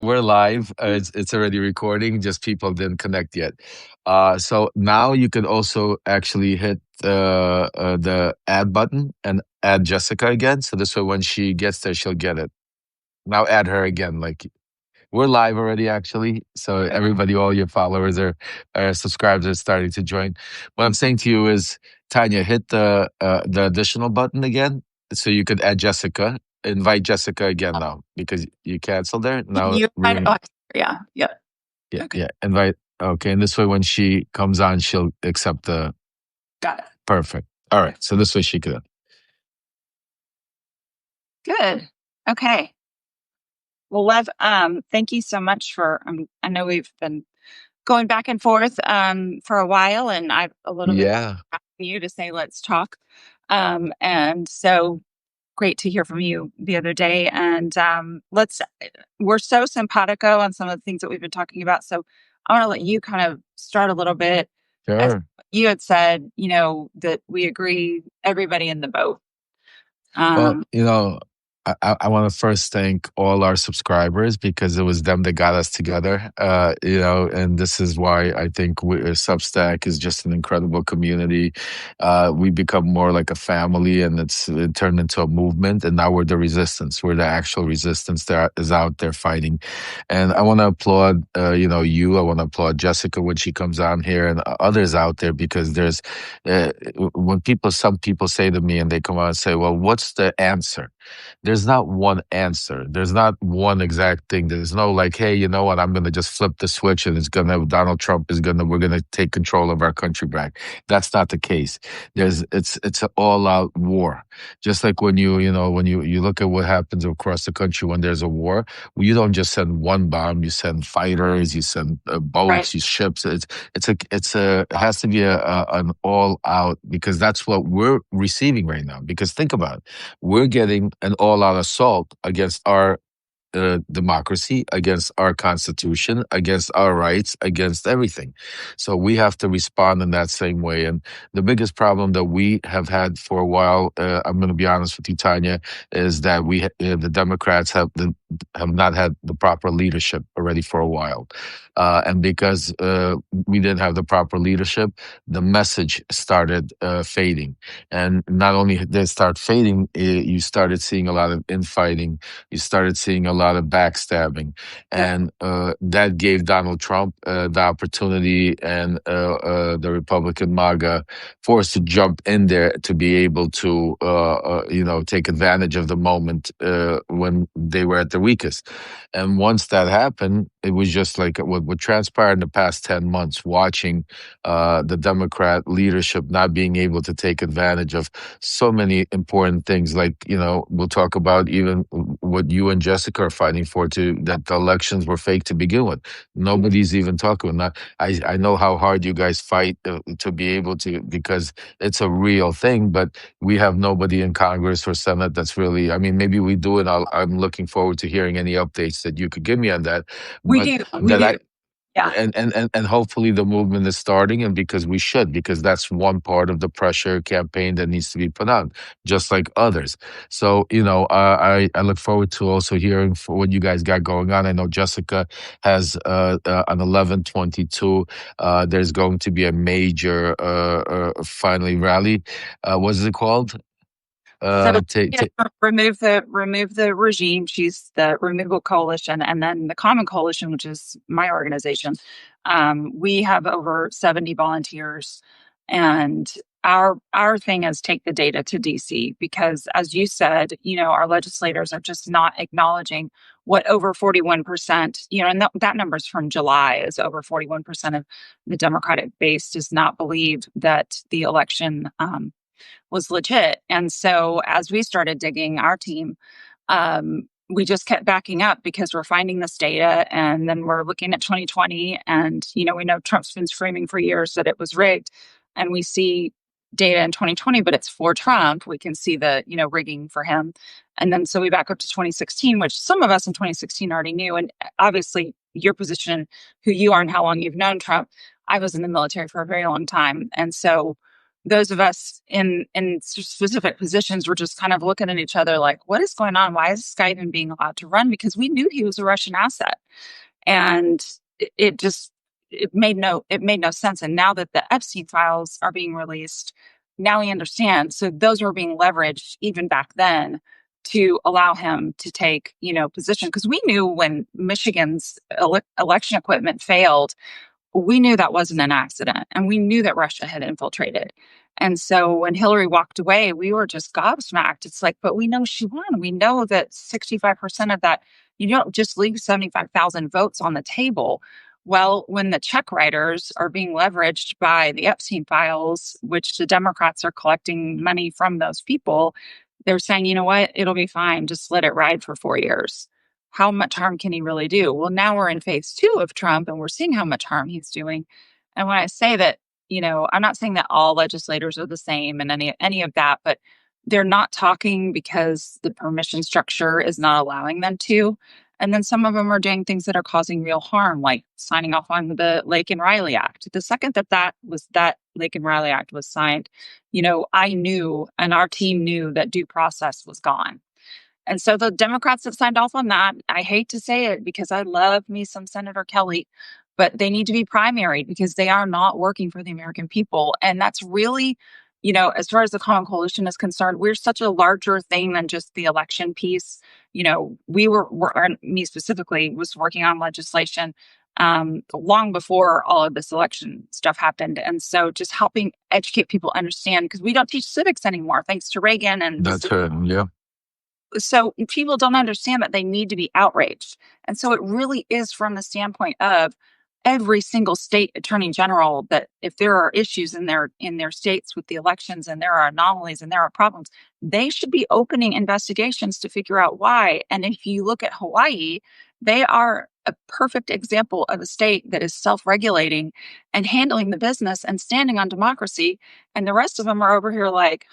we're live. It's already recording. Just people didn't connect yet. So now you can also actually hit the add button and add Jessica again. So this way, when she gets there, she'll get it. Now add her again. Like we're live already, actually. So everybody, all your followers are subscribers are starting to join. What I'm saying to you is, Tanya, hit the additional button again, so you could add Jessica. Invite Jessica again now because you canceled her. Now You we're had, gonna, yeah. yeah, Okay. yeah, invite. Okay, and this way, when she comes on, she'll accept the Got it. perfect. All right, so this way she could. Good. Okay. Well, Lev, thank you so much for, I know we've been going back and forth for a while, and I've a little bit Yeah. asking you to say, let's talk. And so great to hear from you the other day. And we're so simpatico on some of the things that we've been talking about. So I want to let you kind of start a little bit. As Sure. you had said, that we agree, everybody in the boat. Well, Um, I want to first thank all our subscribers because it was them that got us together. And this is why I think Substack is just an incredible community. We become more like a family, and it turned into a movement. And now we're the resistance. We're the actual resistance that is out there fighting. And I want to applaud, you. I want to applaud Jessica when she comes on here, and others out there, because there's some people say to me, and they come out and say, "Well, what's the answer?" There's not one answer. There's not one exact thing. There's no like, hey, you know what? I'm going to just flip the switch and Donald Trump we're going to take control of our country back. That's not the case. It's an all out war. Just like when you look at what happens across the country when there's a war, you don't just send one bomb. You send fighters, you send boats, Right. you ships. It has to be an all out, because that's what we're receiving right now. Because think about it, we're getting an all out assault against our democracy, against our constitution, against our rights, against everything. So we have to respond in that same way. And the biggest problem that we have had for a while, I'm going to be honest with you, Tanya, is that the Democrats have not had the proper leadership already for a while. And because we didn't have the proper leadership, the message started fading. And not only did it start fading, you started seeing a lot of infighting. You started seeing a lot of backstabbing, and that gave Donald Trump the opportunity, and the Republican MAGA force to jump in there to be able to, take advantage of the moment when they were at their weakest. And once that happened, it was just like what transpired in the past 10 months, watching the Democrat leadership not being able to take advantage of so many important things. Like, we'll talk about even what you and Jessica are fighting for, that the elections were fake to begin with. Nobody's even talking about that. I know how hard you guys fight to be able to, because it's a real thing, but we have nobody in Congress or Senate that's really, I mean, maybe we do, and I'm looking forward to hearing any updates that you could give me on that. we But do. We do. Yeah. and hopefully the movement is starting, and because that's one part of the pressure campaign that needs to be put on, just like others. So I look forward to also hearing for what you guys got going on. I know Jessica has on 11/22. There's going to be a major finally rally. What is it called? So Take, take, remove the regime. She's the Removal Coalition, and then the Common Coalition, which is my organization. We have over 70 volunteers, and our thing is take the data to DC, because, as you said, our legislators are just not acknowledging what over 41%, and that number's from July, is over 41% of the Democratic base does not believe that the election was legit. And so as we started digging our team, we just kept backing up, because we're finding this data, and then we're looking at 2020, and we know Trump's been screaming for years that it was rigged, and we see data in 2020, but it's for Trump. We can see the rigging for him, and then so we back up to 2016, which some of us in 2016 already knew. And obviously your position, who you are and how long you've known Trump, I was in the military for a very long time, and so those of us in specific positions were just kind of looking at each other like, what is going on? Why is this guy even being allowed to run? Because we knew he was a Russian asset. And it just it made no sense. And now that the Epstein files are being released, now we understand. So those were being leveraged even back then to allow him to take, position. Because we knew when Michigan's election equipment failed, we knew that wasn't an accident, and we knew that Russia had infiltrated. And so when Hillary walked away, we were just gobsmacked. It's like, but we know she won. We know that 65% of that, you don't just leave 75,000 votes on the table. Well, when the check writers are being leveraged by the Epstein files, which the Democrats are collecting money from those people, they're saying, you know what, it'll be fine. Just let it ride for 4 years. How much harm can he really do? Well, now we're in phase two of Trump and we're seeing how much harm he's doing. And when I say that, I'm not saying that all legislators are the same and any of that, but they're not talking because the permission structure is not allowing them to. And then some of them are doing things that are causing real harm, like signing off on the Lake and Riley Act. The second that Lake and Riley Act was signed, I knew and our team knew that due process was gone. And so the Democrats that signed off on that, I hate to say it because I love me some Senator Kelly, but they need to be primaried because they are not working for the American people. And that's really, as far as the Common Coalition is concerned, we're such a larger thing than just the election piece. Me specifically, was working on legislation long before all of this election stuff happened. And so just helping educate people understand, because we don't teach civics anymore, thanks to Reagan and That's it. Yeah. so people don't understand that they need to be outraged. And so it really is from the standpoint of every single state attorney general, that if there are issues in their states with the elections and there are anomalies and there are problems, they should be opening investigations to figure out why. And if you look at Hawaii, they are a perfect example of a state that is self-regulating and handling the business and standing on democracy. And the rest of them are over here like,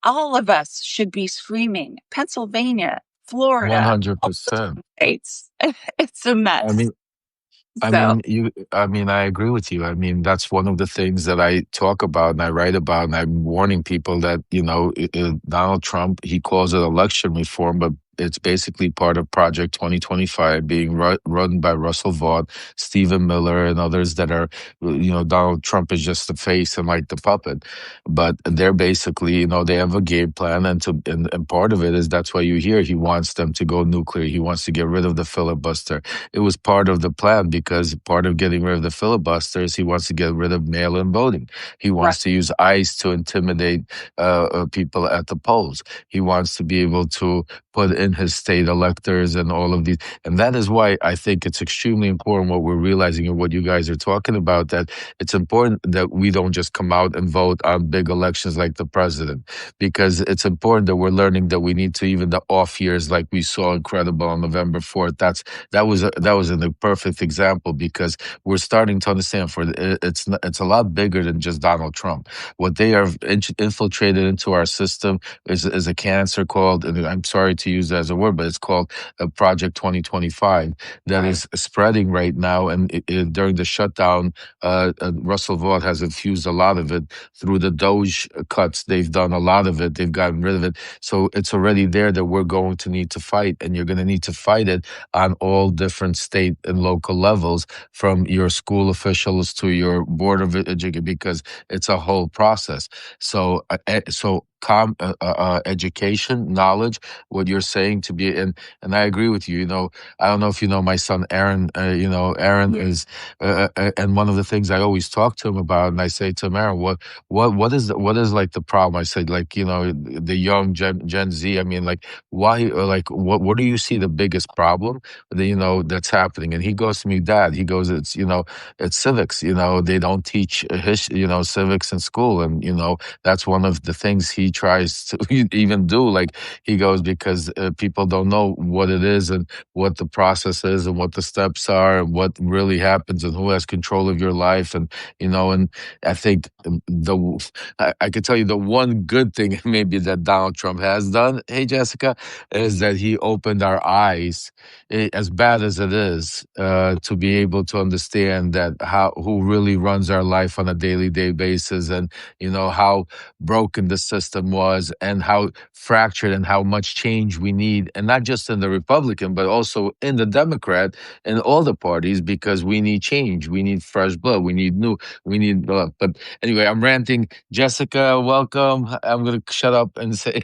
all of us should be screaming. Pennsylvania, Florida, all 100%. states. It's a I mess. mean, So, I agree with you. I mean, that's one of the things that I talk about and I write about, and I'm warning people that, Donald Trump, he calls it election reform, but it's basically part of Project 2025 being run by Russell Vaught, Stephen Miller, and others that are, Donald Trump is just the face and like the puppet. But they're basically, they have a game plan, and part of it is that's why you hear he wants them to go nuclear. He wants to get rid of the filibuster. It was part of the plan because part of getting rid of the filibuster is he wants to get rid of mail-in voting. He right, wants to use ICE to intimidate people at the polls. He wants to be able to put in his state electors and all of these. And that is why I think it's extremely important what we're realizing and what you guys are talking about, that it's important that we don't just come out and vote on big elections like the president, because it's important that we're learning that we need to, even the off years like we saw incredible on November 4th. That was a perfect example, because we're starting to understand it's a lot bigger than just Donald Trump. What they are infiltrated into our system is a cancer called, and I'm sorry to use that as a word, but it's called Project 2025 that is spreading right now. And during the shutdown, Russell Vaught has infused a lot of it through the Doge cuts. They've done a lot of it. They've gotten rid of it. So it's already there that we're going to need to fight, and you're going to need to fight it on all different state and local levels, from your school officials to your board of education, because it's a whole process. So, education, knowledge, what you're saying to be, and I agree with you. I don't know if you know my son Aaron. Aaron is, and one of the things I always talk to him about, and I say to him, Aaron, what is like the problem? I said, like, the young Gen Z. I mean, like, why? Like, what do you see the biggest problem that, that's happening? And he goes to me, Dad. He goes, it's civics. They don't teach civics in school, and that's one of the things he he tries to even do. Like he goes, because people don't know what it is and what the process is and what the steps are and what really happens and who has control of your life. And and I think I could tell you the one good thing maybe that Donald Trump has done, hey Jessica, is that he opened our eyes, as bad as it is, to be able to understand that how who really runs our life on a daily day basis, and how broken the system was, and how fractured, and how much change we need, and not just in the Republican but also in the Democrat and all the parties, because we need change, we need fresh blood, we need blood. But anyway, I'm ranting. Jessica, welcome. I'm gonna shut up and say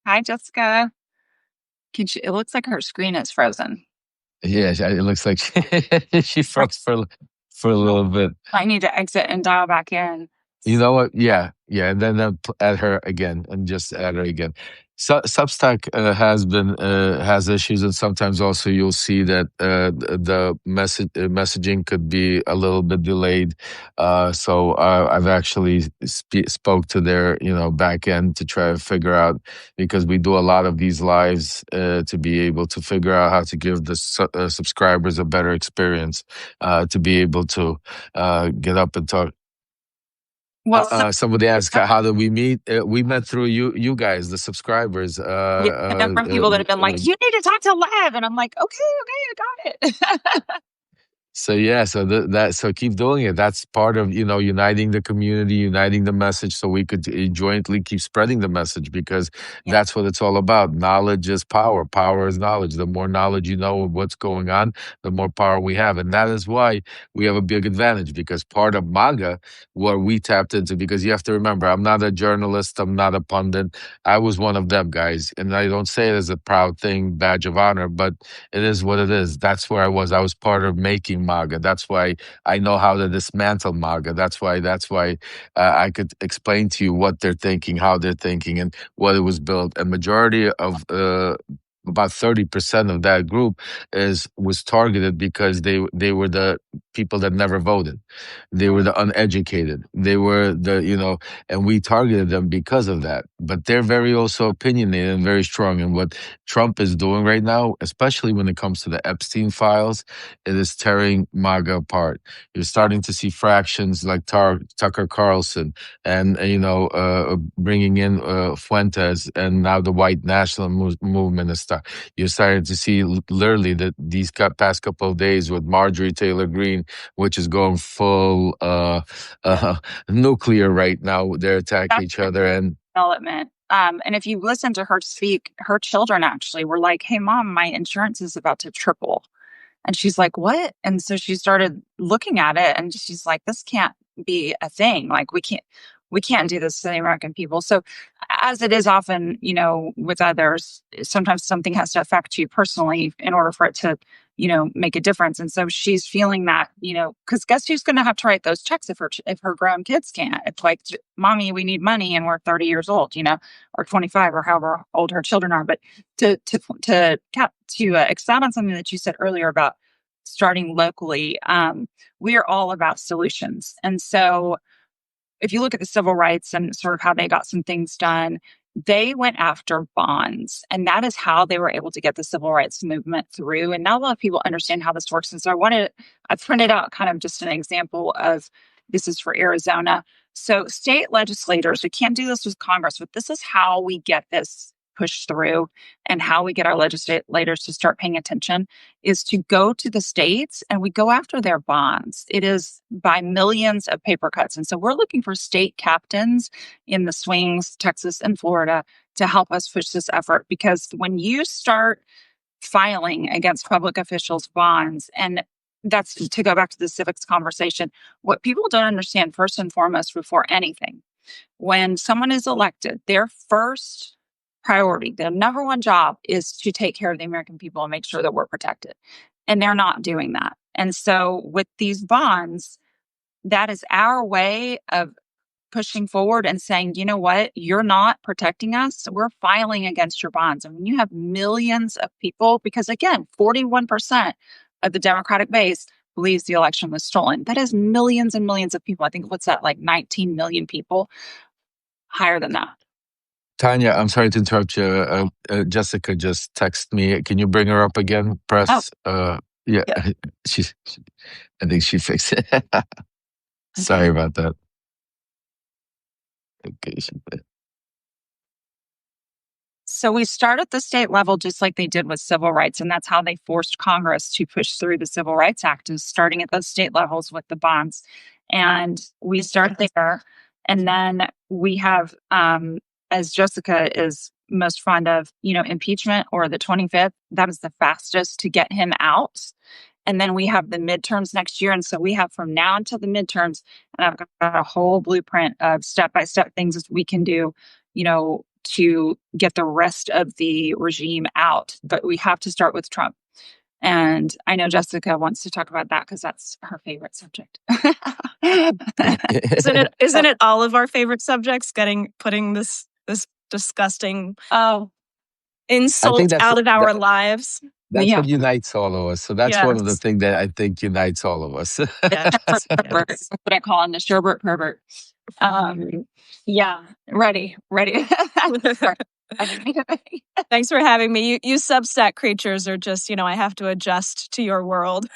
Hi, Jessica. It looks like her screen is frozen. yeah, it looks like she froze for a little bit. I need to exit and dial back in. You know what? Yeah, yeah, and then add her again, and just add her again. Substack has issues, and sometimes also you'll see that the messaging could be a little bit delayed. So I've actually spoke to their back end to try to figure out, because we do a lot of these lives to be able to figure out how to give the subscribers a better experience, to be able to get up and talk. Well, Somebody asked, how did we meet? We met through you guys, the subscribers. yeah, I know from people that have been like, "You need to talk to Lev," and I'm like, "Okay, okay, I got it." So yeah, so so keep doing it. That's part of uniting the community, uniting the message, so we could jointly keep spreading the message, because Yeah, that's what it's all about. Knowledge is power. Power is knowledge. The more knowledge you know of what's going on, the more power we have, and that is why we have a big advantage. Because part of MAGA, what we tapped into, because you have to remember, I'm not a journalist, I'm not a pundit. I was one of them guys, and I don't say it as a proud thing, badge of honor, but it is what it is. That's where I was. I was part of making MAGA. That's why I know how to dismantle MAGA. That's why I could explain to you what they're thinking, how they're thinking, and what it was built. A majority of about 30% of that group was targeted because they were the people that never voted. They were the uneducated. They were and we targeted them because of that. But they're very also opinionated and very strong. And what Trump is doing right now, especially when it comes to the Epstein files, it is tearing MAGA apart. You're starting to see fractions like Tucker Carlson, and bringing in Fuentes, and now the white national movement and stuff. You're starting to see literally that these past couple of days with Marjorie Taylor Greene, which is going full uh, nuclear right now. They're attacking that's each other, and development. And if you listen to her speak, her children actually were like, "Hey, mom, my insurance is about to triple." And she's like, "What?" And so she started looking at it and she's like, "This can't be a thing. Like we can't do this to the American people." So as it is often, with others, sometimes something has to affect you personally in order for it to, make a difference. And so she's feeling that, because guess who's going to have to write those checks if her grown kids can't? It's like, "Mommy, we need money and we're 30 years old, or 25 or however old her children are." But to expound on something that you said earlier about starting locally, we are all about solutions. And so if you look at the civil rights and sort of how they got some things done, they went after bonds. And that is how they were able to get the civil rights movement through. And not a lot of people understand how this works. And so I printed out kind of just an example of this is for Arizona. So state legislators, we can't do this with Congress, but this is how we get this pushed through and how we get our legislators to start paying attention is to go to the states and we go after their bonds. It is by millions of paper cuts. And so we're looking for state captains in the swings, Texas and Florida, to help us push this effort. Because when you start filing against public officials' bonds, and that's to go back to the civics conversation, what people don't understand first and foremost before anything, when someone is elected, their first priority, their number one job is to take care of the American people and make sure that we're protected. And they're not doing that. And so with these bonds, that is our way of pushing forward and saying, "You know what? You're not protecting us. We're filing against your bonds." And when you have millions of people, because again, 41% of the Democratic base believes the election was stolen. That is millions and millions of people. I think what's that, like 19 million people? higher than that. Tanya, I'm sorry to interrupt you. Jessica just texted me. Can you bring her up again? Press. Yeah, Yeah. she's. I think she fixed it. Sorry Okay. about that. Okay, So we start at the state level, just like they did with civil rights. And that's how they forced Congress to push through the Civil Rights Act, is starting at those state levels with the bonds. And we start there. And then we have, as Jessica is most fond of, impeachment or the 25th. That is the fastest to get him out. And then we have the midterms next year. And so we have from now until the midterms, and I've got a whole blueprint of step-by-step things that we can do, to get the rest of the regime out. But we have to start with Trump. And I know Jessica wants to talk about that because that's her favorite subject. Isn't it all of our favorite subjects putting this disgusting insult out of our lives? That's what unites all of us. So that's one of the things that I think unites all of us. Yes. What I call him, the sherbet pervert. Yeah, ready. Thanks for having me. You Substack creatures are just, I have to adjust to your world.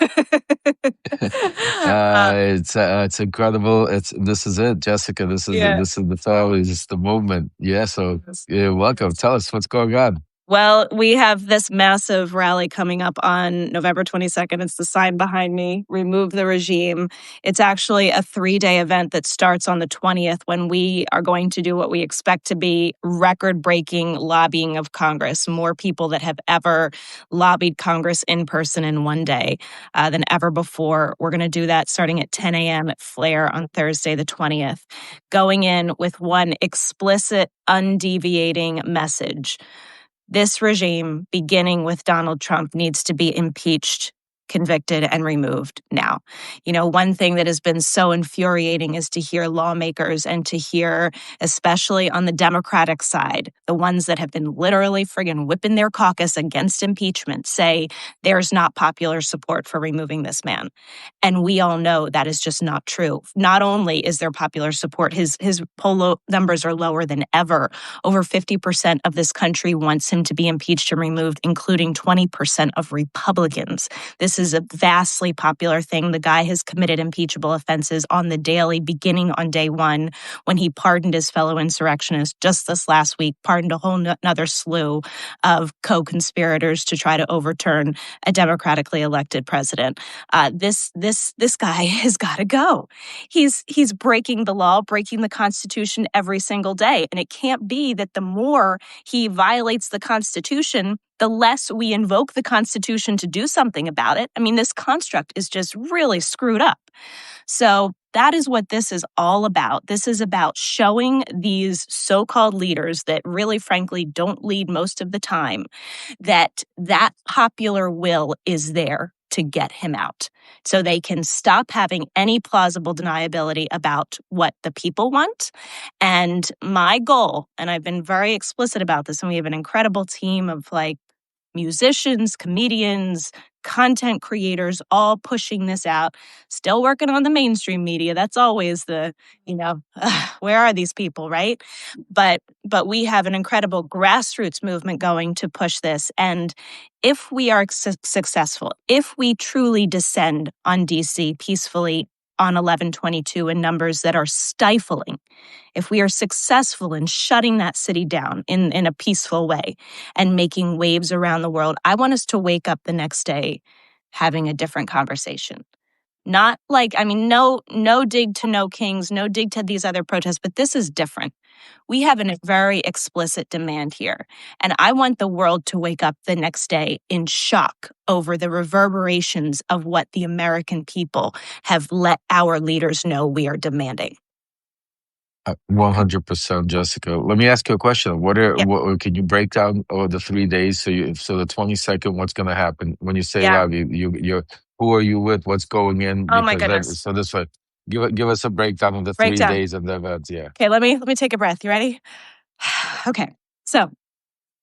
It's incredible. This is it, Jessica. This is the thought. It's the movement. Yeah. So you're welcome. Tell us what's going on. Well, we have this massive rally coming up on November 22nd. It's the sign behind me, Remove the Regime. It's actually a 3-day event that starts on the 20th when we are going to do what we expect to be record-breaking lobbying of Congress. More people that have ever lobbied Congress in person in one day than ever before. We're going to do that starting at 10 a.m. at Flair on Thursday, the 20th, going in with one explicit, undeviating message. This regime, beginning with Donald Trump, needs to be impeached, convicted, and removed now. One thing that has been so infuriating is to hear lawmakers and to hear, especially on the Democratic side, the ones that have been literally friggin' whipping their caucus against impeachment, say there's not popular support for removing this man. And we all know that is just not true. Not only is there popular support, his poll numbers are lower than ever. Over 50% of this country wants him to be impeached and removed, including 20% of Republicans. This is a vastly popular thing. The guy has committed impeachable offenses on the daily, beginning on day one when he pardoned his fellow insurrectionists just this last week, pardoned a whole another slew of co-conspirators to try to overturn a democratically elected president. This guy has got to go. He's breaking the law, breaking the Constitution every single day. And it can't be that the more he violates the Constitution, the less we invoke the Constitution to do something about it. I mean, this construct is just really screwed up. So that is what this is all about. This is about showing these so-called leaders that really, frankly, don't lead most of the time, that popular will is there to get him out. So they can stop having any plausible deniability about what the people want. And my goal, and I've been very explicit about this, and we have an incredible team of musicians, comedians, content creators, all pushing this out, still working on the mainstream media. That's always the, where are these people, right? But we have an incredible grassroots movement going to push this. And if we are successful, if we truly descend on DC peacefully on 11/22 in numbers that are stifling, if we are successful in shutting that city down in a peaceful way and making waves around the world, I want us to wake up the next day having a different conversation. Not no dig to No Kings, no dig to these other protests, but this is different. We have a very explicit demand here. And I want the world to wake up the next day in shock over the reverberations of what the American people have let our leaders know we are demanding. 100%, Jessica. Let me ask you a question. What can you break down the 3 days? So the 22nd, what's going to happen when you say live? You who are you with? What's going in? Oh my goodness! So this way, give us a breakdown of the 3 days of the events. Yeah. Okay, let me take a breath. You ready? Okay, so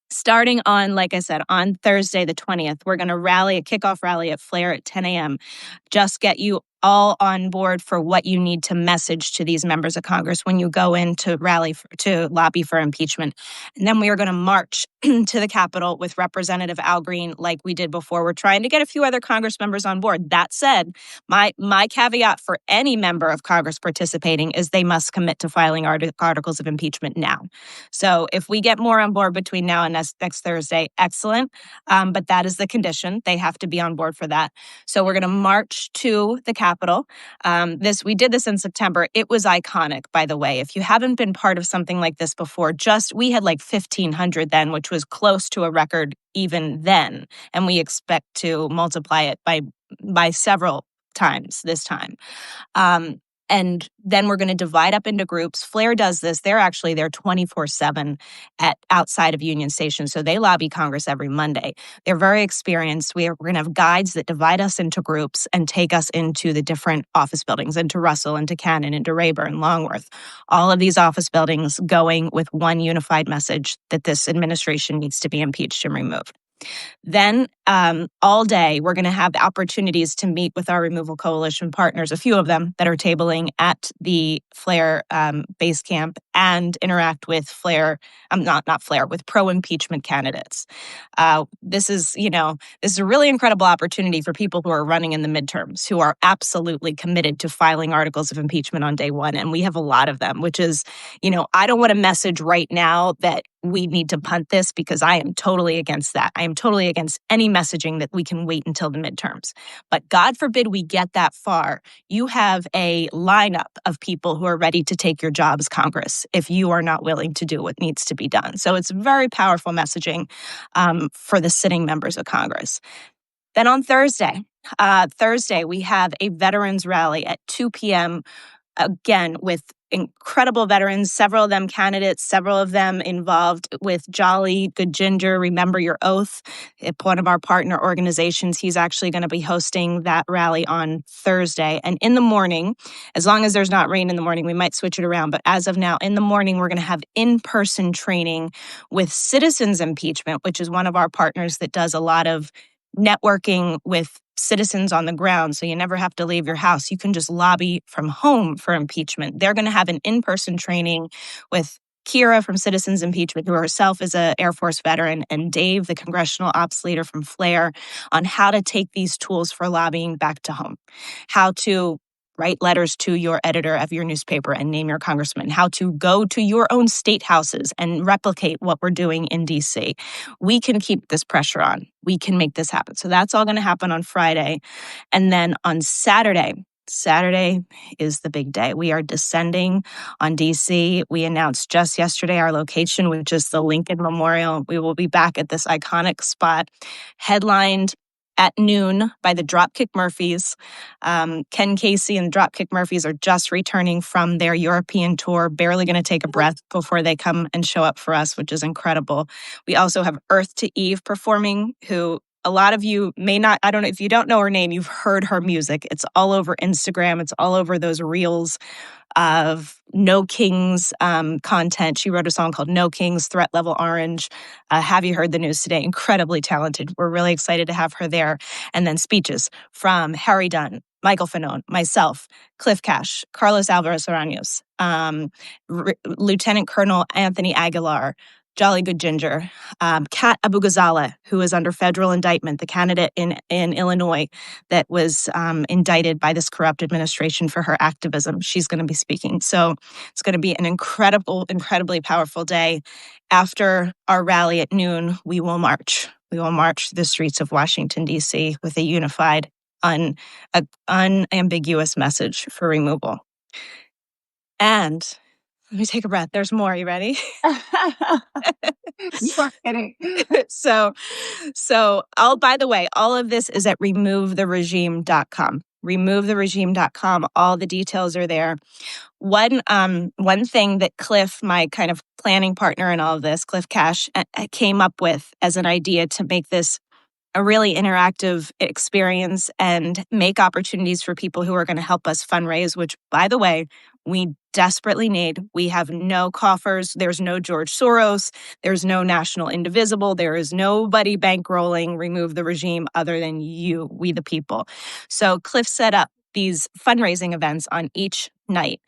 starting on, like I said, on Thursday the 20th, we're going to rally a kickoff rally at Flair at 10 a.m. Just get you all on board for what you need to message to these members of Congress when you go in to to lobby for impeachment. And then we are going to march to the Capitol with Representative Al Green like we did before. We're trying to get a few other Congress members on board. That said, my caveat for any member of Congress participating is they must commit to filing articles of impeachment now. So if we get more on board between now and next Thursday, excellent. But that is the condition. They have to be on board for that. So we're going to march to the Capitol. We did this in September. It was iconic, by the way. If you haven't been part of something like this before, we had like 1,500 then, which was close to a record even then. And we expect to multiply it by several times this time. And then we're going to divide up into groups. Flair does this. They're 24/7 outside of Union Station. So they lobby Congress every Monday. They're very experienced. We're going to have guides that divide us into groups and take us into the different office buildings, into Russell, into Cannon, into Rayburn, Longworth. All of these office buildings going with one unified message that this administration needs to be impeached and removed. Then all day, we're going to have opportunities to meet with our removal coalition partners, a few of them that are tabling at the Flair base camp, and interact with with pro-impeachment candidates. This is a really incredible opportunity for people who are running in the midterms, who are absolutely committed to filing articles of impeachment on day one. And we have a lot of them, which is, I don't want to message right now that we need to punt this, because I am totally against that. I am totally against any messaging that we can wait until the midterms. But God forbid we get that far. You have a lineup of people who are ready to take your jobs, Congress, if you are not willing to do what needs to be done. So it's very powerful messaging for the sitting members of Congress. Then on Thursday, we have a veterans rally at 2 p.m., again, with incredible veterans, several of them candidates, several of them involved with Jolly Good Ginger, Remember Your Oath, one of our partner organizations. He's actually going to be hosting that rally on Thursday. And in the morning, as long as there's not rain in the morning, we might switch it around. But as of now, in the morning, we're going to have in-person training with Citizens Impeachment, which is one of our partners that does a lot of networking with citizens on the ground. So you never have to leave your house. You can just lobby from home for impeachment. They're going to have an in-person training with Kira from Citizens Impeachment, who herself is an Air Force veteran, and Dave, the congressional ops leader from Flair, on how to take these tools for lobbying back to home, how to write letters to your editor of your newspaper and name your congressman, how to go to your own state houses and replicate what we're doing in D.C. We can keep this pressure on. We can make this happen. So that's all going to happen on Friday. And then on Saturday is the big day. We are descending on D.C. We announced just yesterday our location, which is the Lincoln Memorial. We will be back at this iconic spot, headlined at noon by the Dropkick Murphys. Ken Casey and the Dropkick Murphys are just returning from their European tour, barely going to take a breath before they come and show up for us, which is incredible. We also have Earth to Eve performing, who a lot of you may not, I don't know, if you don't know her name, you've heard her music. It's all over Instagram. It's all over those reels of No Kings content. She wrote a song called No Kings, Threat Level Orange. Have you heard the news today? Incredibly talented. We're really excited to have her there. And then speeches from Harry Dunn, Michael Fanone, myself, Cliff Cash, Carlos Alvarez Araños, Lieutenant Colonel Anthony Aguilar, Jolly Good Ginger, Kat Abu-Ghazaleh, who is under federal indictment, the candidate in Illinois that was indicted by this corrupt administration for her activism. She's going to be speaking. So it's going to be an incredibly powerful day. After our rally at noon, we will march. We will march the streets of Washington, D.C. with a unified, unambiguous message for removal. And let me take a breath. There's more. You ready? You are kidding. So by the way, all of this is at removetheregime.com. Removetheregime.com. All the details are there. One thing that Cliff, my kind of planning partner in all of this, Cliff Cash, came up with as an idea to make this a really interactive experience and make opportunities for people who are going to help us fundraise, which, by the way, we desperately need. We have no coffers. There's no George Soros. There's no National Indivisible. There is nobody bankrolling Remove the Regime other than you, we the people. So Cliff set up these fundraising events on each night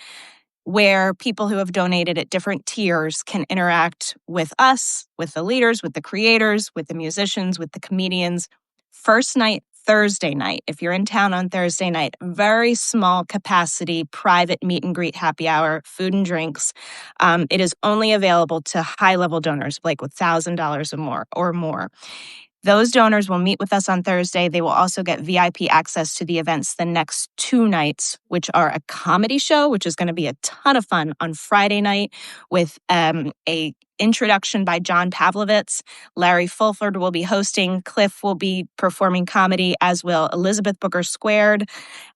where people who have donated at different tiers can interact with us, with the leaders, with the creators, with the musicians, with the comedians. First night, Thursday night, if you're in town on Thursday night, very small capacity, private meet and greet happy hour, food and drinks. It is only available to high-level donors, like with $1,000 or more. Those donors will meet with us on Thursday. They will also get VIP access to the events the next 2 nights, which are a comedy show, which is going to be a ton of fun on Friday night with a introduction by John Pavlovitz. Larry Fulford will be hosting. Cliff will be performing comedy, as will Elizabeth Booker Squared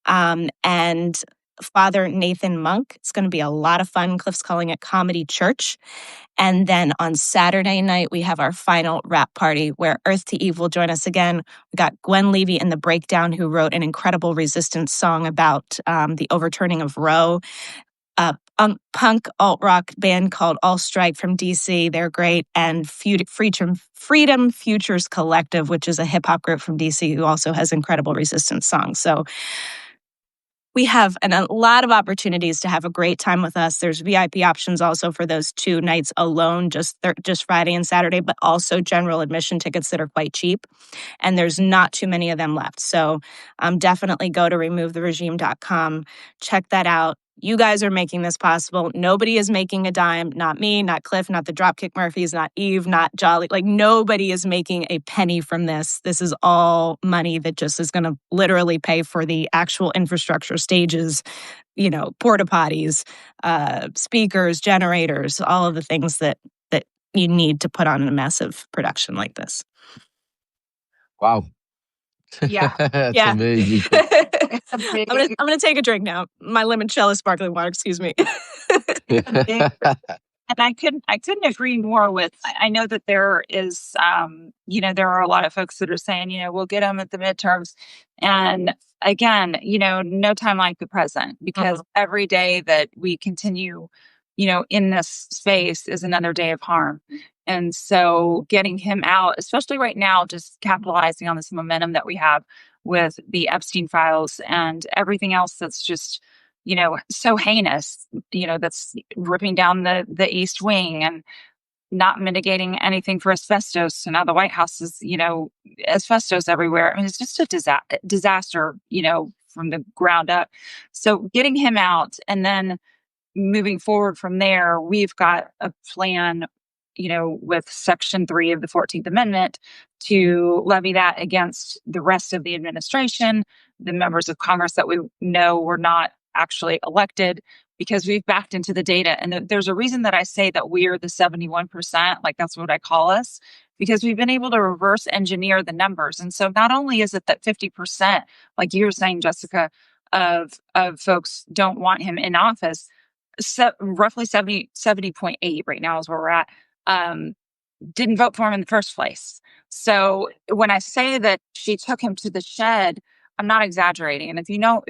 and Father Nathan Monk. It's going to be a lot of fun. Cliff's calling it Comedy Church. And then on Saturday night, we have our final wrap party where Earth to Eve will join us again. We got Gwen Levy in the Breakdown, who wrote an incredible resistance song about the overturning of Roe. A punk alt-rock band called All Strike from DC. They're great. And Freedom Futures Collective, which is a hip-hop group from DC who also has incredible resistance songs. So we have a lot of opportunities to have a great time with us. There's VIP options also for those 2 nights alone, just Friday and Saturday, but also general admission tickets that are quite cheap. And there's not too many of them left. So definitely go to removetheregime.com. Check that out. You guys are making this possible. Nobody is making a dime. Not me, not Cliff, not the Dropkick Murphys, not Eve, not Jolly. Like, nobody is making a penny from this. This is all money that just is going to literally pay for the actual infrastructure, stages, porta potties, speakers, generators, all of the things that you need to put on a massive production like this. Wow. Yeah. That's Yeah. amazing. It's a big, I'm gonna take a drink now. My limoncello sparkling water, excuse me. and I couldn't agree more with. I know that there is, there are a lot of folks that are saying, we'll get them at the midterms, and again, no time like the present, because every day that we continue, in this space is another day of harm. And so getting him out, especially right now, just capitalizing on this momentum that we have with the Epstein files and everything else that's just, so heinous, that's ripping down the East Wing and not mitigating anything for asbestos. So now the White House is, asbestos everywhere. I mean, it's just a disaster, from the ground up. So getting him out and then moving forward from there, we've got a plan, with Section 3 of the 14th Amendment to levy that against the rest of the administration, the members of Congress that we know were not actually elected, because we've backed into the data. And there's a reason that I say that we're the 71%, like that's what I call us, because we've been able to reverse engineer the numbers. And so not only is it that 50%, like you were saying, Jessica, of folks don't want him in office, roughly 70.8 right now is where we're at, didn't vote for him in the first place. So when I say that she took him to the shed, I'm not exaggerating. And if you know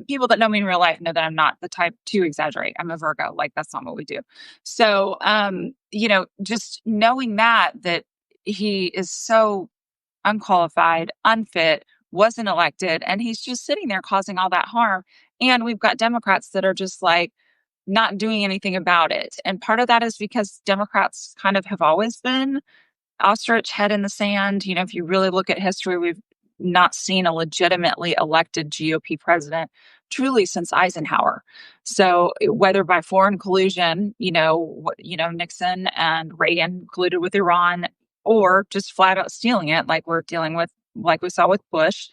people that know me in real life know that I'm not the type to exaggerate. I'm a Virgo. Like, that's not what we do. So, just knowing that he is so unqualified, unfit, wasn't elected, and he's just sitting there causing all that harm. And we've got Democrats that are just like not doing anything about it. And part of that is because Democrats kind of have always been ostrich head in the sand. If you really look at history, we've not seen a legitimately elected GOP president truly since Eisenhower. So whether by foreign collusion, Nixon and Reagan colluded with Iran, or just flat out stealing it, like we're dealing with, like we saw with Bush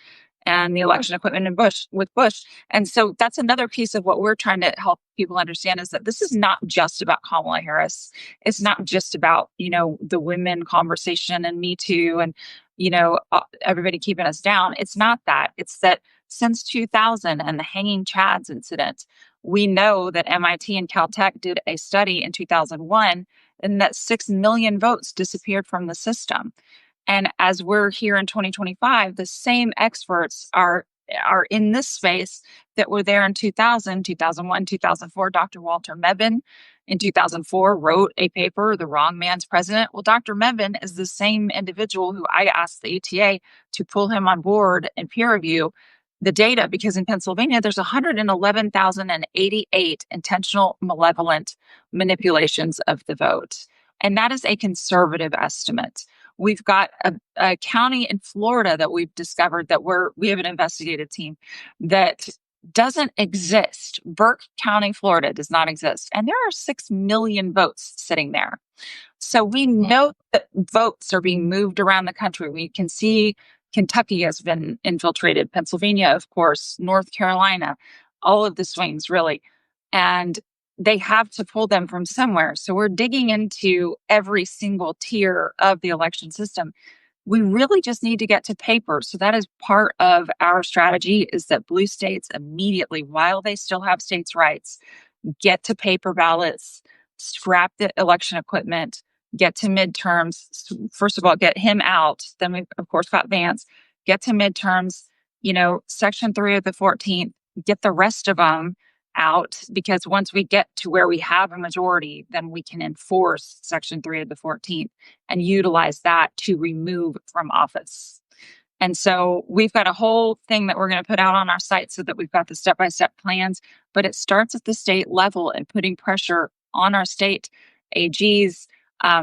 and the election equipment in with Bush. And so that's another piece of what we're trying to help people understand, is that this is not just about Kamala Harris. It's not just about, the women conversation and Me Too and, everybody keeping us down. It's not that. It's that since 2000 and the hanging Chads incident, we know that MIT and Caltech did a study in 2001, and that 6 million votes disappeared from the system. And as we're here in 2025, the same experts are in this space that were there in 2000, 2001, 2004. Dr. Walter Mebane in 2004 wrote a paper, The Wrong Man's President. Well, Dr. Mebane is the same individual who I asked the ETA to pull him on board and peer review the data, because in Pennsylvania, there's 111,088 intentional malevolent manipulations of the vote. And that is a conservative estimate. We've got a county in Florida that we've discovered that we have an investigative team that doesn't exist. Burke County, Florida does not exist. And there are 6 million votes sitting there. So we know that votes are being moved around the country. We can see Kentucky has been infiltrated, Pennsylvania, of course, North Carolina, all of the swings, really. And they have to pull them from somewhere. So we're digging into every single tier of the election system. We really just need to get to paper. So that is part of our strategy, is that blue states immediately, while they still have states' rights, get to paper ballots, scrap the election equipment, get to midterms. First of all, get him out. Then we've, of course, got Vance. Get to midterms, Section 3 of the 14th, get the rest of them out, because once we get to where we have a majority, then we can enforce Section 3 of the 14th and utilize that to remove from office. And so we've got a whole thing that we're going to put out on our site so that we've got the step-by-step plans, but it starts at the state level and putting pressure on our state AGs,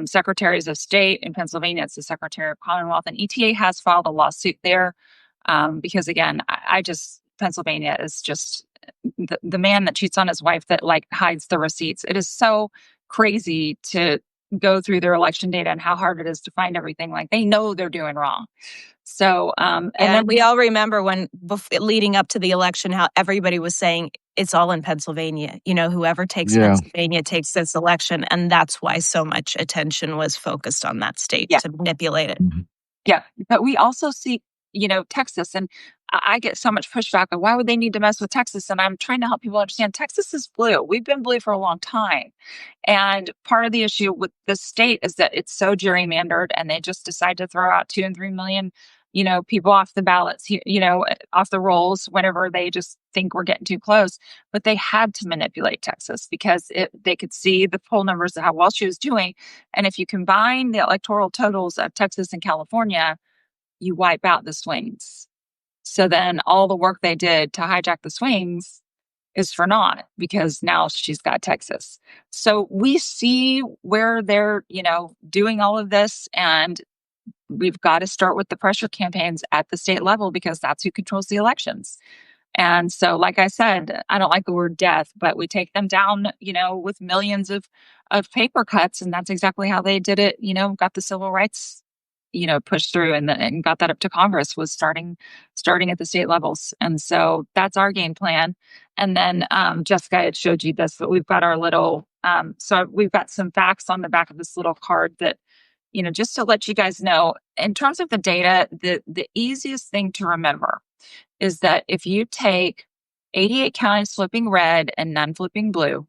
secretaries of state. In Pennsylvania, it's the Secretary of Commonwealth, and ETA has filed a lawsuit there because, again, Pennsylvania is just the man that cheats on his wife that hides the receipts. It is so crazy to go through their election data and how hard it is to find everything. They know they're doing wrong. So, and then we all remember when leading up to the election, how everybody was saying it's all in Pennsylvania. Whoever takes Pennsylvania takes this election. And that's why so much attention was focused on that state to manipulate it. Mm-hmm. Yeah. But we also see, Texas, and I get so much pushback on why would they need to mess with Texas? And I'm trying to help people understand Texas is blue. We've been blue for a long time. And part of the issue with the state is that it's so gerrymandered, and they just decide to throw out 2 and 3 million people off the ballots, off the rolls whenever they just think we're getting too close. But they had to manipulate Texas because they could see the poll numbers of how well she was doing. And if you combine the electoral totals of Texas and California, you wipe out the swings. So then all the work they did to hijack the swings is for naught, because now she's got Texas. So we see where they're, doing all of this, and we've got to start with the pressure campaigns at the state level, because that's who controls the elections. And so, like I said, I don't like the word death, but we take them down, with millions of paper cuts. And that's exactly how they did it, got the civil rights, pushed through and got that up to Congress, was starting at the state levels. And so that's our game plan. And then Jessica had showed you this, but we've got our little, so we've got some facts on the back of this little card that, just to let you guys know, in terms of the data, the easiest thing to remember is that if you take 88 counties flipping red and none flipping blue,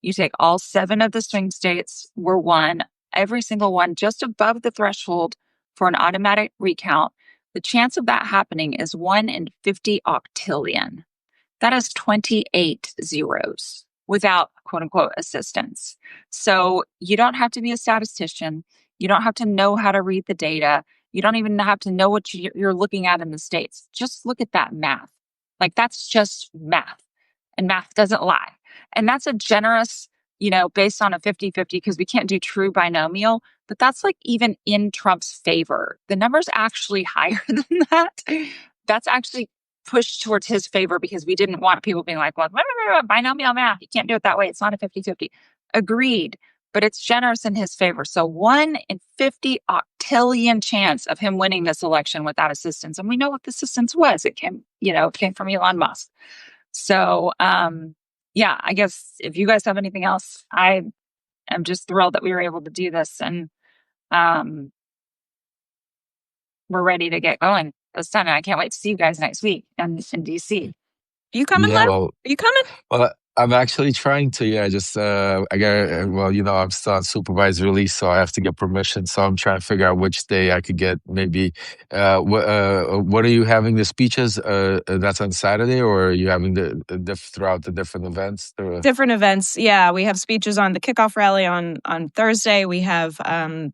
you take all 7 of the swing states were won, every single one just above the threshold for an automatic recount, the chance of that happening is 1 in 50 octillion. That is 28 zeros without quote unquote assistance. So you don't have to be a statistician. You don't have to know how to read the data. You don't even have to know what you're looking at in the states. Just look at that math. That's just math. And math doesn't lie. And that's a generous, based on a 50-50, because we can't do true binomial, but that's even in Trump's favor. The number's actually higher than that. That's actually pushed towards his favor, because we didn't want people being like, well, binomial math, you can't do it that way. It's not a 50-50. Agreed. But it's generous in his favor. So 1 in 50 octillion chance of him winning this election without assistance. And we know what the assistance was. It came from Elon Musk. So, I guess if you guys have anything else, I am just thrilled that we were able to do this, and we're ready to get going. It's done, and I can't wait to see you guys next week in DC. You coming, Yeah, Len? well, Are you coming? well, I'm actually trying to. Yeah, just I got. I'm still on supervised release, so I have to get permission. So I'm trying to figure out which day I could get. Maybe. What are you having the speeches? That's on Saturday, or are you having throughout the different events? Different events. Yeah, we have speeches on the kickoff rally on Thursday. We have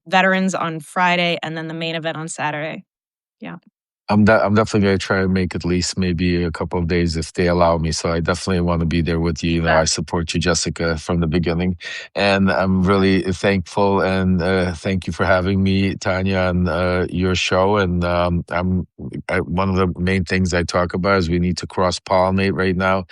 veterans on Friday, and then the main event on Saturday. Yeah. I'm definitely going to try to make at least maybe a couple of days if they allow me. So I definitely want to be there with you. You know, I support you, Jessica, from the beginning, and I'm really thankful and thank you for having me, Tanya, on your show. And one of the main things I talk about is we need to cross pollinate right now.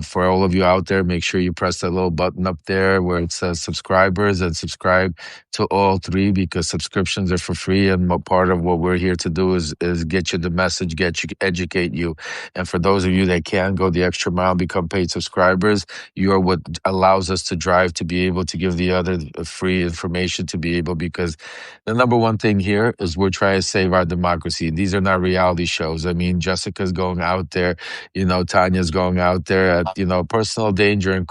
For all of you out there, make sure you press that little button up there where it says subscribers and subscribe to all three, because subscriptions are for free, and part of what we're here to do is get you the message, get you, educate you. And for those of you that can go the extra mile, become paid subscribers, you are what allows us to drive to be able to give the other free information to be able, because the number one thing here is we're trying to save our democracy. These are not reality shows. I mean, Jessica's going out there, you know, Tanya's going out there at, you know, personal danger and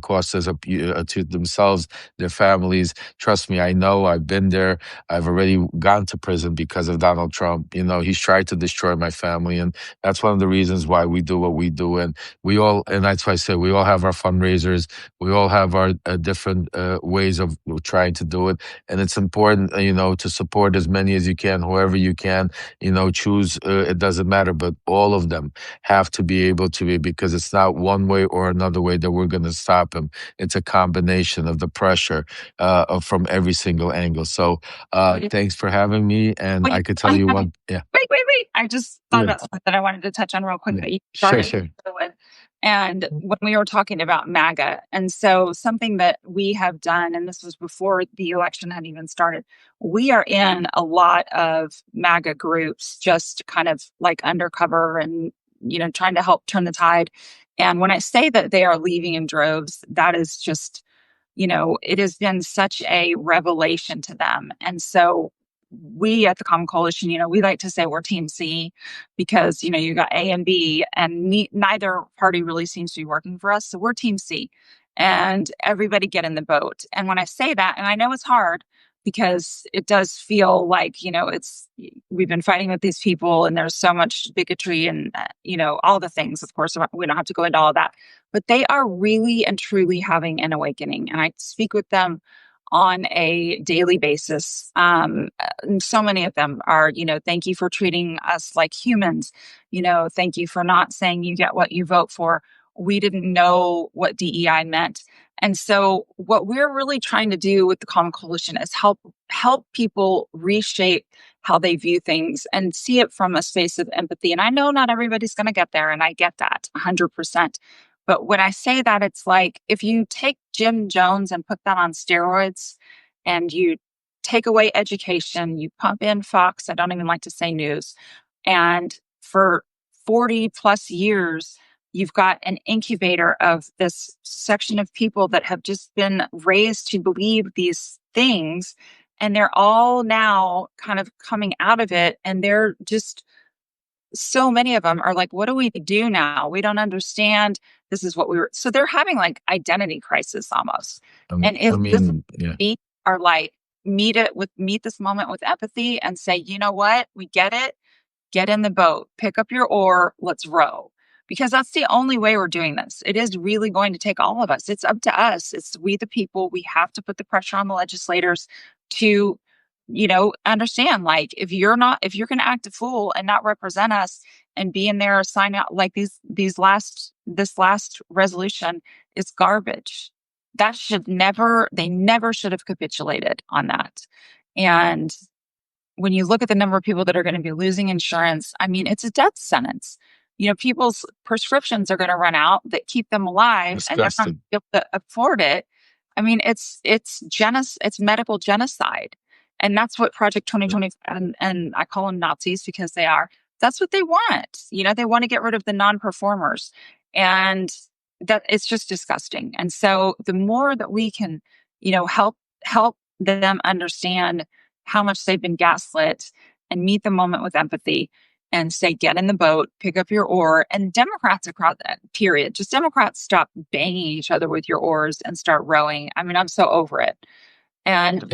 costs us to themselves, their families. Trust me, I know. I've been there. I've already gone to prison because of Donald Trump. You know, he's tried to destroy my family, and that's one of the reasons why we do what we do. And and that's why I say we all have our fundraisers. We all have our different ways of trying to do it, and it's important, you know, to support as many as you can, whoever you can. You know, choose. It doesn't matter, but all of them have to be able to be, because it's not one way or another way that we're going to stop him. It's a combination of the pressure from every single angle. So thanks for having me. And I could tell you one. Yeah. Wait. I just thought about something that I wanted to touch on real quick that you started with. And when we were talking about MAGA, and so something that we have done, and this was before the election had even started, we are in a lot of MAGA groups, just kind of like undercover and, you know, trying to help turn the tide. And when I say that they are leaving in droves, that is just, you know, it has been such a revelation to them. And so we at the Common Coalition, you know, we like to say we're Team C, because, you know, you got A and B, and neither party really seems to be working for us. So we're Team C, and everybody get in the boat. And when I say that, and I know it's hard, because it does feel like, you know, we've been fighting with these people and there's so much bigotry and, you know, all the things. Of course, we don't have to go into all of that, but they are really and truly having an awakening. And I speak with them on a daily basis. And so many of them are, you know, thank you for treating us like humans. You know, thank you for not saying you get what you vote for. We didn't know what DEI meant. And so what we're really trying to do with the Common Coalition is help people reshape how they view things and see it from a space of empathy. And I know not everybody's going to get there, and I get that 100%. But when I say that, it's like if you take Jim Jones and put that on steroids, and you take away education, you pump in Fox, I don't even like to say news, and for 40 plus years, you've got an incubator of this section of people that have just been raised to believe these things, and they're all now kind of coming out of it, and they're just, so many of them are like, what do we do now? We don't understand. This is what we were. So they're having like identity crisis almost. And if we are like, meet this moment with empathy and say, you know what? We get it. Get in the boat, pick up your oar, let's row. Because that's the only way we're doing this. It is really going to take all of us. It's up to us. It's we the people. We have to put the pressure on the legislators to, you know, understand, like, if you're going to act a fool and not represent us and be in there, sign out like this last resolution is garbage. That they never should have capitulated on that. And when you look at the number of people that are going to be losing insurance, I mean, it's a death sentence. You know, people's prescriptions are going to run out that keep them alive, and they're not going to be able to afford it. I mean, it's medical genocide. And that's what Project 2020, and I call them Nazis because they are, that's what they want. You know, they want to get rid of the non-performers, and that it's just disgusting. And so the more that we can, you know, help them understand how much they've been gaslit, and meet the moment with empathy and say, get in the boat, pick up your oar. And Democrats across that period, just Democrats, stop banging each other with your oars and start rowing. I mean, I'm so over it. And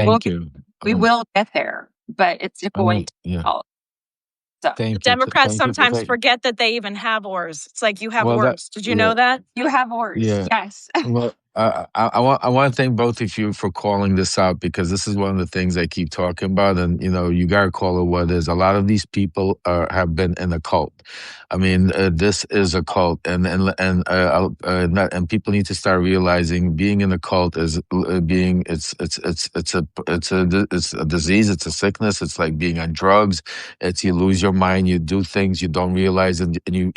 we will get there, but it's going to help. So Democrats sometimes forget that they even have oars. It's like, you have oars. Did you know that? You have oars. Yeah. Yes. Well, I want to thank both of you for calling this out because this is one of the things I keep talking about, and you gotta call it what it is. A lot of these people have been in a cult. I mean, this is a cult, and people need to start realizing being in a cult is being it's a disease, it's a sickness. It's like being on drugs. It's you lose your mind, you do things you don't realize, and you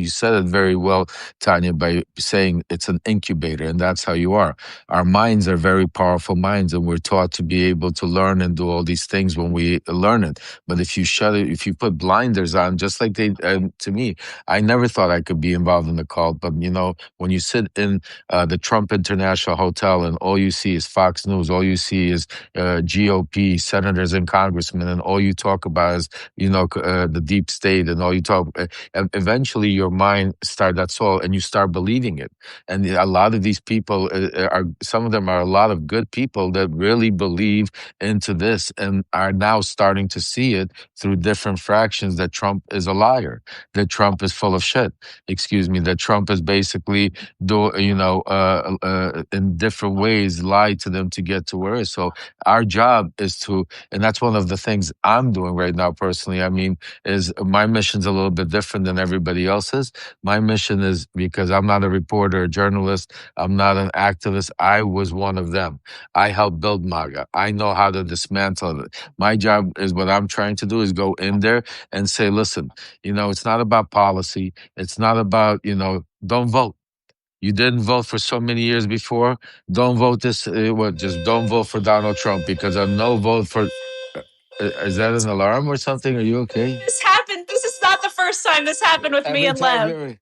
said it very well, Tanya, by saying it's an incubator, and that's how you are. Our minds are very powerful minds, and we're taught to be able to learn and do all these things when we learn it. But if you shut it, if you put blinders on, just like they, to me, I never thought I could be involved in the cult. But when you sit in the Trump International Hotel and all you see is Fox News, all you see is GOP senators and congressmen, and all you talk about is the deep state, and all you talk. Eventually, your mind start that's all, and you start believing it. And a lot of these people are some of them are a lot of good people that really believe into this and are now starting to see it through different fractions that Trump is a liar, that Trump is full of shit. Excuse me, that Trump is basically in different ways lied to them to get to where it is. So our job is to, and that's one of the things I'm doing right now personally. I mean, is my mission's a little bit different than everybody else's. My mission is because I'm not a reporter, a journalist, I'm not an activist. I was one of them. I helped build MAGA. I know how to dismantle it. My job is what I'm trying to do is go in there and say, listen, it's not about policy. It's not about, don't vote. You didn't vote for so many years before. Don't vote this. Just don't vote for Donald Trump because a no vote for. Is that an alarm or something? Are you okay? This happened. This is not the first time this happened with me Every and time Lev. we're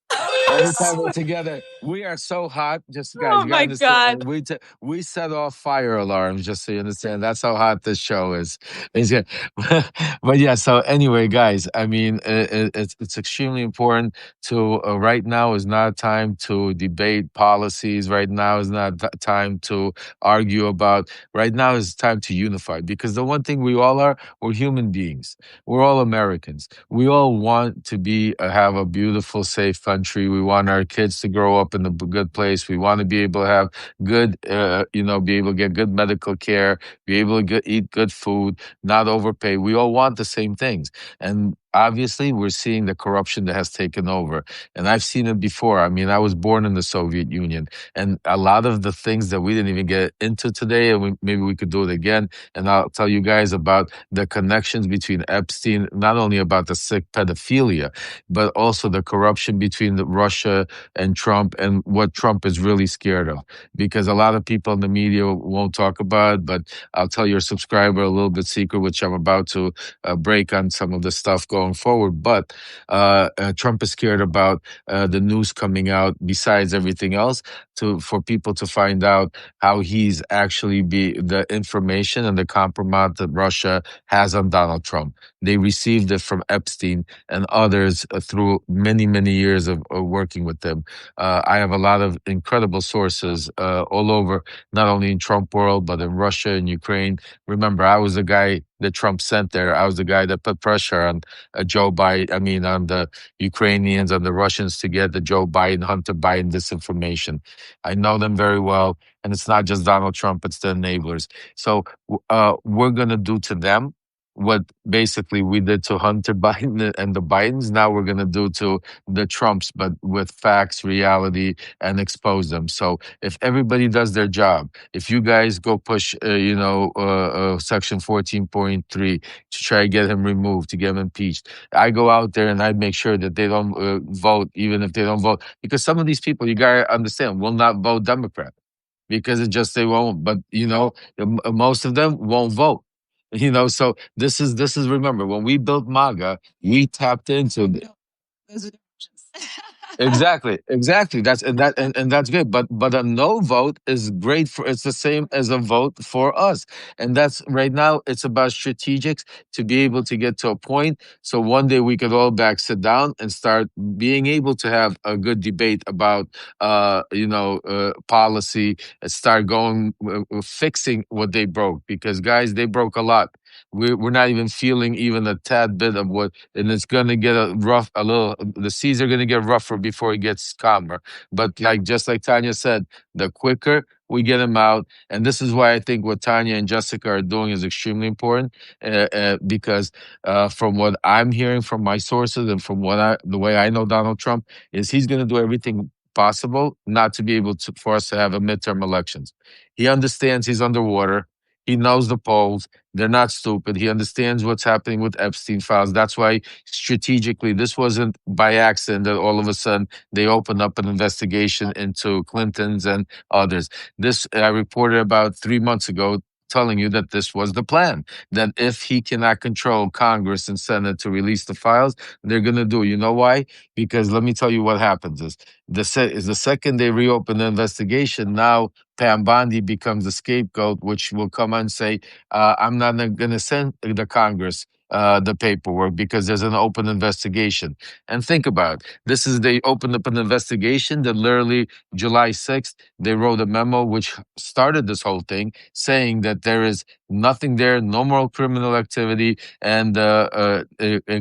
every time we're together, we are so hot. Just guys, Oh you gotta my understand. God. We set off fire alarms just so you understand. That's how hot this show is. It's good. But yeah. So anyway, guys, I mean, it's extremely important to right now is not time to debate policies. Right now is not time to argue about. Right now is time to unify because the one thing we all are, we're human beings. We're all Americans. We all want to be have a beautiful, safe country. We want our kids to grow up in a good place. We want to be able to have good, be able to get good medical care, be able to eat good food, not overpay. We all want the same things, and obviously we're seeing the corruption that has taken over, and I've seen it before. I mean, I was born in the Soviet Union, and a lot of the things that we didn't even get into today, and maybe we could do it again. And I'll tell you guys about the connections between Epstein, not only about the sick pedophilia, but also the corruption between Russia and Trump and what Trump is really scared of. Because a lot of people in the media won't talk about it, but I'll tell your subscriber a little bit secret, which I'm about to break on some of the stuff going forward. But Trump is scared about the news coming out besides everything else for people to find out how he's actually the information and the compromise that Russia has on Donald Trump. They received it from Epstein and others through many, many years of working with them. I have a lot of incredible sources all over, not only in Trump world, but in Russia and Ukraine. Remember, I was the guy that Trump sent there. I was the guy that put pressure on Joe Biden, I mean, on the Ukrainians and the Russians to get the Joe Biden, Hunter Biden disinformation. I know them very well. And it's not just Donald Trump, it's the enablers. So we're going to do to them what basically we did to Hunter Biden and the Bidens. Now we're going to do to the Trumps, but with facts, reality, and expose them. So if everybody does their job, if you guys go push, Section 14.3 to try to get him removed, to get him impeached, I go out there and I make sure that they don't vote, even if they don't vote, because some of these people, you got to understand, will not vote Democrat because it just they won't. But most of them won't vote. So this is remember when we built MAGA, we tapped into Those are differences. exactly. And that's good. But a no vote is great for it's the same as a vote for us. And that's right now it's about strategics to be able to get to a point. So one day we could all sit down and start being able to have a good debate about policy and start going fixing what they broke. Because guys, they broke a lot. We're not even feeling even a tad bit of what, and it's going to get a little, the seas are going to get rougher before it gets calmer. But just like Tanya said, the quicker we get them out, and this is why I think what Tanya and Jessica are doing is extremely important, because from what I'm hearing from my sources and from the way I know Donald Trump is, he's going to do everything possible not to be able to for us to have a midterm elections. He understands he's underwater. He knows the polls. They're not stupid. He understands what's happening with Epstein files. That's why strategically, this wasn't by accident that all of a sudden they opened up an investigation into Clintons and others. This I reported about 3 months ago, telling you that this was the plan. That if he cannot control Congress and Senate to release the files, they're going to do. You know why? Because let me tell you what happens is the second they reopen the investigation, now Pam Bondi becomes the scapegoat, which will come and say, I'm not going to send the Congress the paperwork because there's an open investigation. And think about it. They opened up an investigation that literally July 6th, they wrote a memo which started this whole thing saying that there is nothing there, no more criminal activity, and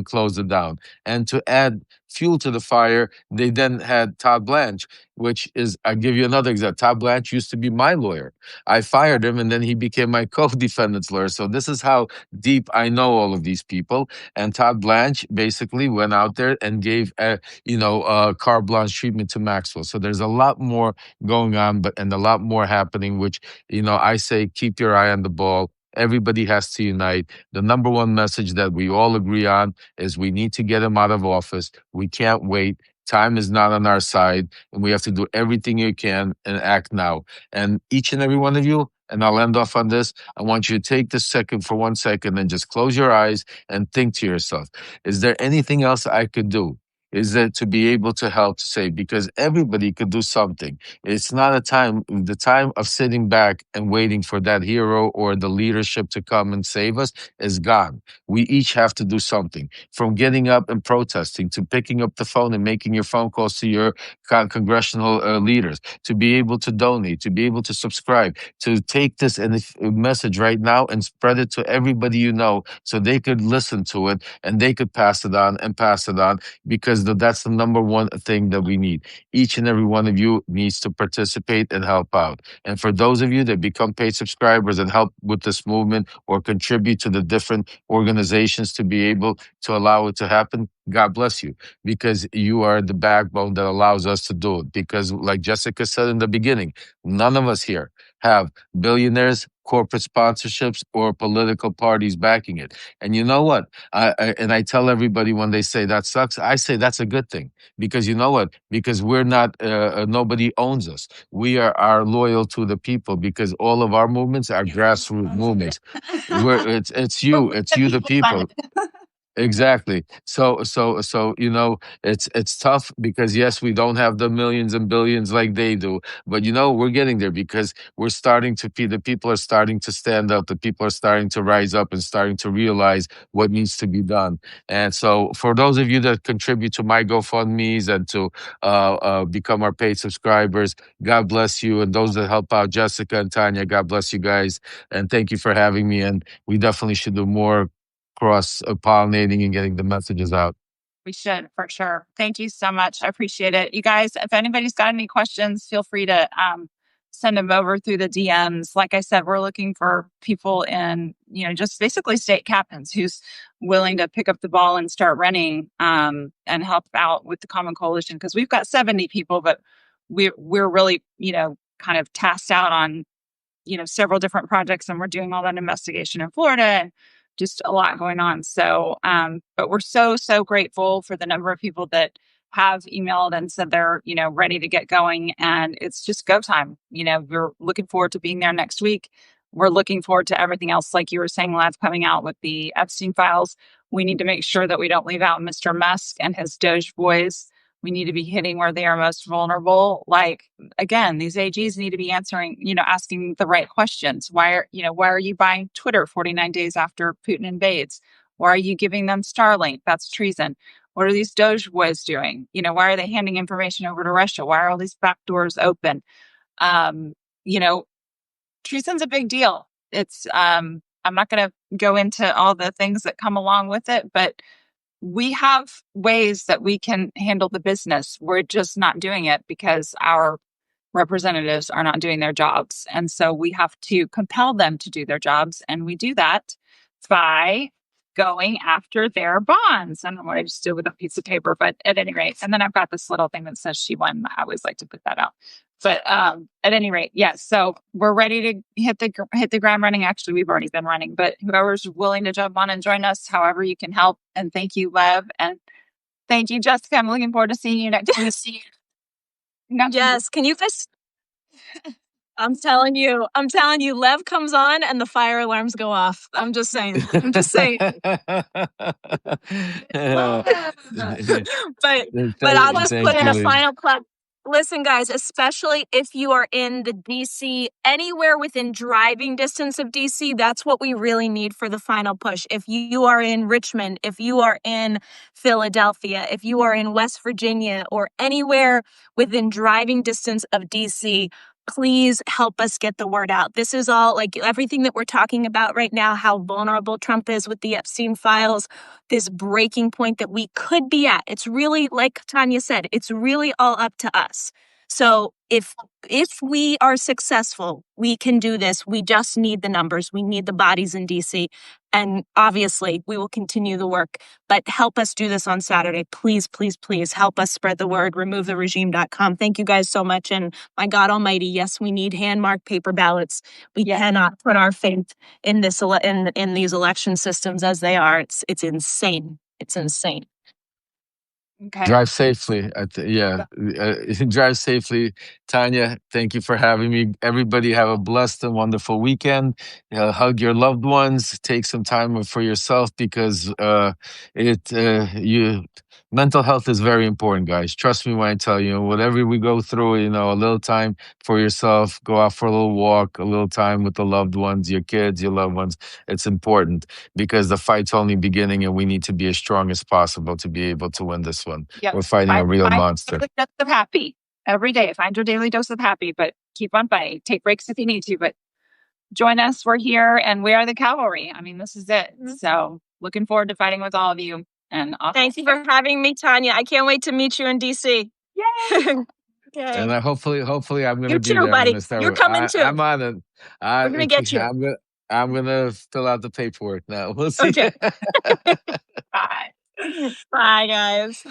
closed it down. And to add fuel to the fire, they then had Todd Blanche, which is, I'll give you another example. Todd Blanche used to be my lawyer. I fired him and then he became my co-defendant's lawyer. So this is how deep I know all of these people. And Todd Blanche basically went out there and gave carte blanche treatment to Maxwell. So there's a lot more going on, and a lot more happening, which, I say keep your eye on the ball. Everybody has to unite. The number one message that we all agree on is we need to get him out of office. We can't wait. Time is not on our side, and we have to do everything you can and act now. And each and every one of you, and I'll end off on this, I want you to take this second for 1 second and just close your eyes and think to yourself, is there anything else I could do? Is that to be able to help to save? Because everybody could do something. It's not the time of sitting back and waiting for that hero or the leadership to come and save us is gone. We each have to do something, from getting up and protesting to picking up the phone and making your phone calls to your congressional leaders, to be able to donate, to be able to subscribe, to take this message right now and spread it to everybody you know so they could listen to it and they could pass it on and pass it on, because that's the number one thing that we need. Each and every one of you needs to participate and help out. And for those of you that become paid subscribers and help with this movement or contribute to the different organizations to be able to allow it to happen, God bless you, because you are the backbone that allows us to do it. Because like Jessica said in the beginning, none of us here have billionaires, corporate sponsorships, or political parties backing it. And you know what? I tell everybody when they say that sucks, I say that's a good thing. Because you know what? Because we're not, nobody owns us. We are loyal to the people, because all of our movements are grassroots movements. It's you, the people. Exactly. So it's tough because yes, we don't have the millions and billions like they do, but we're getting there because the people are starting to stand up. The people are starting to rise up and starting to realize what needs to be done. And so, for those of you that contribute to my GoFundMe's and to become our paid subscribers, God bless you. And those that help out, Jessica and Tanya, God bless you guys. And thank you for having me. And we definitely should do more cross pollinating and getting the messages out. We should, for sure. Thank you so much. I appreciate it. You guys, if anybody's got any questions, feel free to send them over through the DMs. Like I said, we're looking for people in, just basically state captains who's willing to pick up the ball and start running and help out with the Common Coalition, because we've got 70 people, but we're really, kind of tasked out on, several different projects, and we're doing all that investigation in Florida. And just a lot going on. So, but we're so grateful for the number of people that have emailed and said they're, ready to get going. And it's just go time. We're looking forward to being there next week. We're looking forward to everything else, like you were saying, lads, coming out with the Epstein files. We need to make sure that we don't leave out Mr. Musk and his Doge boys. We need to be hitting where they are most vulnerable. Like, again, these AGs need to be answering, asking the right questions. Why are you buying Twitter 49 days after Putin invades? Why are you giving them Starlink? That's treason. What are these Doge boys doing? Why are they handing information over to Russia? Why are all these back doors open? Treason's a big deal. It's I'm not going to go into all the things that come along with it, but we have ways that we can handle the business. We're just not doing it because our representatives are not doing their jobs. And so we have to compel them to do their jobs. And we do that by going after their bonds. I don't know what I just did with a piece of paper, but at any rate, and then I've got this little thing that says she won. I always like to put that out. But at any rate, yes. So we're ready to hit the ground running. Actually, we've already been running, but whoever's willing to jump on and join us, however you can help. And thank you, Lev, and thank you, Jessica. I'm looking forward to seeing you next week. Yes, can you just? I'm telling you, Lev comes on and the fire alarms go off. I'm just saying. but I'll just put in a final plug. Listen, guys, especially if you are in the DC, anywhere within driving distance of DC, that's what we really need for the final push. If you are in Richmond, if you are in Philadelphia, if you are in West Virginia, or anywhere within driving distance of DC, please help us get the word out. This is all, like, everything that we're talking about right now, how vulnerable Trump is with the Epstein files, this breaking point that we could be at. It's really, like Tanya said, it's really all up to us. So if we are successful, we can do this. We just need the numbers. We need the bodies in DC. And obviously, we will continue the work. But help us do this on Saturday. Please, please, please help us spread the word. RemoveTheRegime.com. Thank you guys so much. And my God Almighty, yes, we need hand-marked paper ballots. We cannot put our faith in this in these election systems as they are. It's insane. It's insane. Okay. Drive safely. Drive safely. Tanya, thank you for having me. Everybody have a blessed and wonderful weekend. Hug your loved ones. Take some time for yourself because mental health is very important, guys. Trust me when I tell you, whatever we go through, a little time for yourself, go out for a little walk, a little time with the loved ones, your kids, your loved ones. It's important because the fight's only beginning and we need to be as strong as possible to be able to win this one. Yep. We're fighting a real monster. Daily dose of happy every day. Find your daily dose of happy, but keep on fighting. Take breaks if you need to, but join us. We're here and we are the cavalry. I mean, this is it. So looking forward to fighting with all of you. And thank you for having me, Tanya. I can't wait to meet you in DC. Yay! Okay. And hopefully I'm going to be there. Buddy. You're coming too. I'm on it. We're going to get you. I'm going to fill out the paperwork now. We'll see. Okay. Bye. Bye, guys.